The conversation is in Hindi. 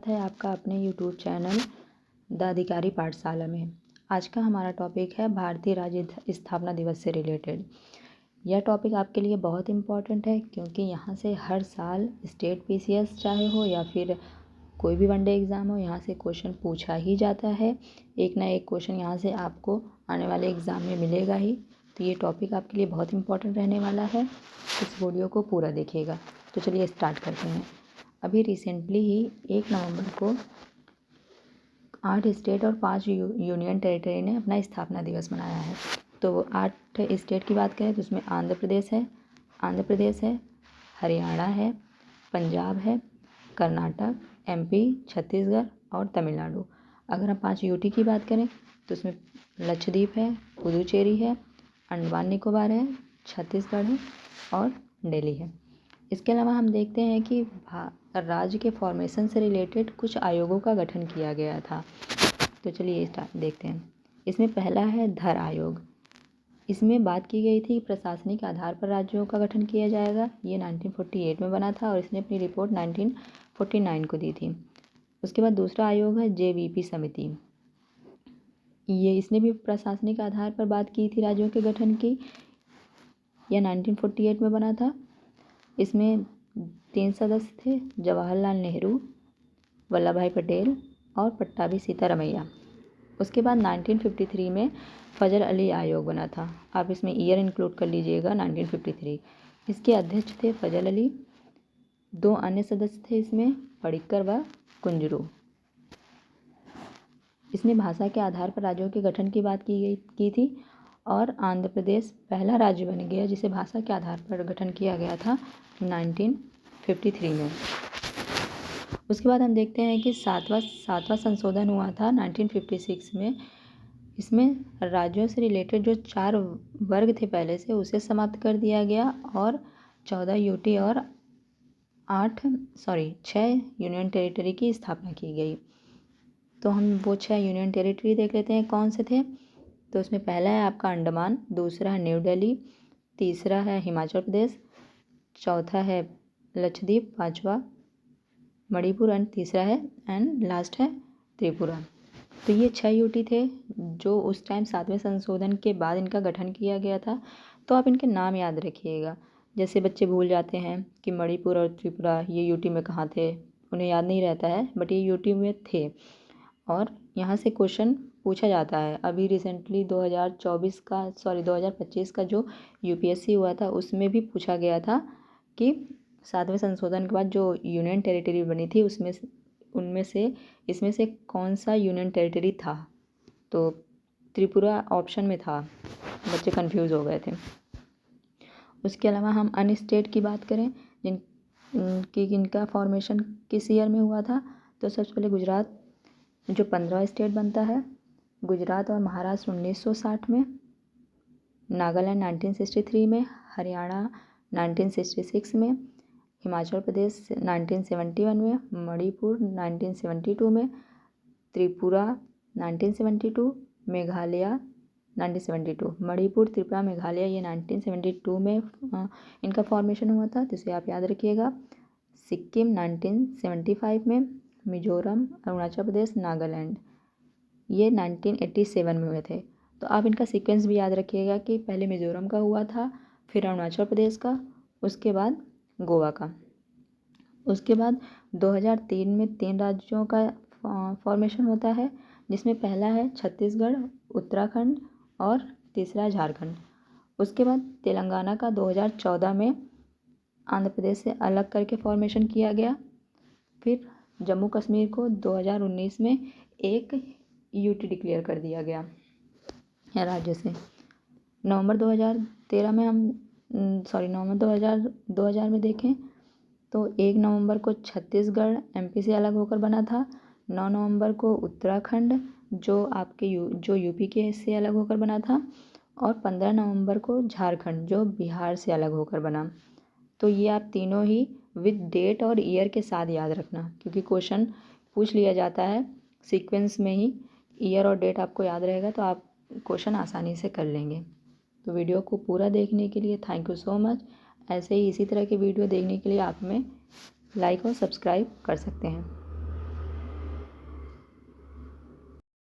है आपका अपने यूट्यूब चैनल द अधिकारी पाठशाला में। आज का हमारा टॉपिक है भारतीय राज्य स्थापना दिवस से रिलेटेड। यह टॉपिक आपके लिए बहुत इम्पॉर्टेंट है क्योंकि यहाँ से हर साल स्टेट पीसीएस चाहे हो या फिर कोई भी वनडे एग्ज़ाम हो, यहाँ से क्वेश्चन पूछा ही जाता है। एक ना एक क्वेश्चन यहाँ से आपको आने वाले एग्ज़ाम में मिलेगा ही। तो ये टॉपिक आपके लिए बहुत इम्पॉर्टेंट रहने वाला है। इस वीडियो को पूरा देखिएगा। तो चलिए स्टार्ट करते हैं। अभी रिसेंटली ही 1 नवंबर को 8 स्टेट और 5 यूनियन टेरिटरी ने अपना स्थापना दिवस मनाया है। तो 8 स्टेट की बात करें तो उसमें आंध्र प्रदेश है, हरियाणा है, पंजाब है, कर्नाटक, एमपी, छत्तीसगढ़ और तमिलनाडु। अगर हम 5 यूटी की बात करें तो उसमें लक्षद्वीप है, पुदुचेरी है, अंडमान निकोबार है, छत्तीसगढ़ है और दिल्ली है। इसके अलावा हम देखते हैं कि राज्य के फॉर्मेशन से रिलेटेड कुछ आयोगों का गठन किया गया था। तो चलिए देखते हैं। इसमें पहला है धर आयोग। इसमें बात की गई थी प्रशासनिक आधार पर राज्यों का गठन किया जाएगा। ये 1948 में बना था और इसने अपनी रिपोर्ट 1949 को दी थी। उसके बाद दूसरा आयोग है जेवीपी समिति। ये इसने भी प्रशासनिक आधार पर बात की थी राज्यों के गठन की। यह 1948 में बना था। इसमें 3 सदस्य थे, जवाहरलाल नेहरू, वल्लभ भाई पटेल और पट्टाभी सीतारमैया। उसके बाद 1953 में फजल अली आयोग बना था। आप इसमें ईयर इंक्लूड कर लीजिएगा 1953। इसके अध्यक्ष थे फजल अली। 2 अन्य सदस्य थे इसमें, पडिक्कर व कुंजरू। इसने भाषा के आधार पर राज्यों के गठन की बात की थी और आंध्र प्रदेश पहला राज्य बन गया जिसे भाषा के आधार पर गठन किया गया था 1953 में। उसके बाद हम देखते हैं कि सातवां संशोधन हुआ था 1956 में। इसमें राज्यों से रिलेटेड जो 4 वर्ग थे पहले से, उसे समाप्त कर दिया गया और 14 यूटी और 6 यूनियन टेरिटरी की स्थापना की गई। तो हम वो 6 यूनियन टेरिटरी देख लेते हैं कौन से थे। तो उसमें पहला है आपका अंडमान, दूसरा है न्यू दिल्ली, तीसरा है हिमाचल प्रदेश, चौथा है लक्षद्वीप, पांचवा मणिपुर एंड लास्ट है त्रिपुरा। तो ये 6 यूटी थे जो उस टाइम 7वें संशोधन के बाद इनका गठन किया गया था। तो आप इनके नाम याद रखिएगा। जैसे बच्चे भूल जाते हैं कि मणिपुर और त्रिपुरा ये यूटी में कहाँ थे, उन्हें याद नहीं रहता है, बट ये यूटी में थे और यहाँ से क्वेश्चन पूछा जाता है। अभी रिसेंटली 2025 का जो यूपीएससी हुआ था उसमें भी पूछा गया था कि 7वें संशोधन के बाद जो यूनियन टेरिटरी बनी थी इसमें से कौन सा यूनियन टेरिटरी था। तो त्रिपुरा ऑप्शन में था, बच्चे कंफ्यूज हो गए थे। उसके अलावा हम अन्य स्टेट की बात करें जिनका फॉर्मेशन किस ईयर में हुआ था। तो सबसे पहले गुजरात जो 15 स्टेट बनता है, गुजरात और महाराष्ट्र 1960 में, नागालैंड 1963 में, हरियाणा 1966 में, हिमाचल प्रदेश 1971 में, मणिपुर 1972 में, त्रिपुरा 1972, मेघालय 1972। मणिपुर, त्रिपुरा, मेघालय ये 1972 में इनका फॉर्मेशन हुआ था, तो इसे आप याद रखिएगा। सिक्किम 1975 में, मिजोरम, अरुणाचल प्रदेश, नागालैंड ये 1987 में हुए थे। तो आप इनका सीक्वेंस भी याद रखिएगा कि पहले मिजोरम का हुआ था, फिर अरुणाचल प्रदेश का, उसके बाद गोवा का। उसके बाद 2003 में 3 राज्यों का फॉर्मेशन होता है, जिसमें पहला है छत्तीसगढ़, उत्तराखंड और तीसरा झारखंड। उसके बाद तेलंगाना का 2014 में आंध्र प्रदेश से अलग करके फॉर्मेशन किया गया। फिर जम्मू कश्मीर को 2019 में एक यूटी डिक्लेयर कर दिया गया राज्य से। नवंबर 2013 में नवंबर 2000 में देखें तो 1 नवंबर को छत्तीसगढ़ एमपी से अलग होकर बना था। 9 नवंबर को उत्तराखंड जो यूपी के से अलग होकर बना था और 15 नवंबर को झारखंड जो बिहार से अलग होकर बना। तो ये आप तीनों ही विद डेट और ईयर के साथ याद रखना, क्योंकि क्वेश्चन पूछ लिया जाता है सीक्वेंस में ही। ईयर और डेट आपको याद रहेगा तो आप क्वेश्चन आसानी से कर लेंगे। तो वीडियो को पूरा देखने के लिए थैंक यू सो मच। ऐसे ही इसी तरह की वीडियो देखने के लिए आप में लाइक और सब्सक्राइब कर सकते हैं।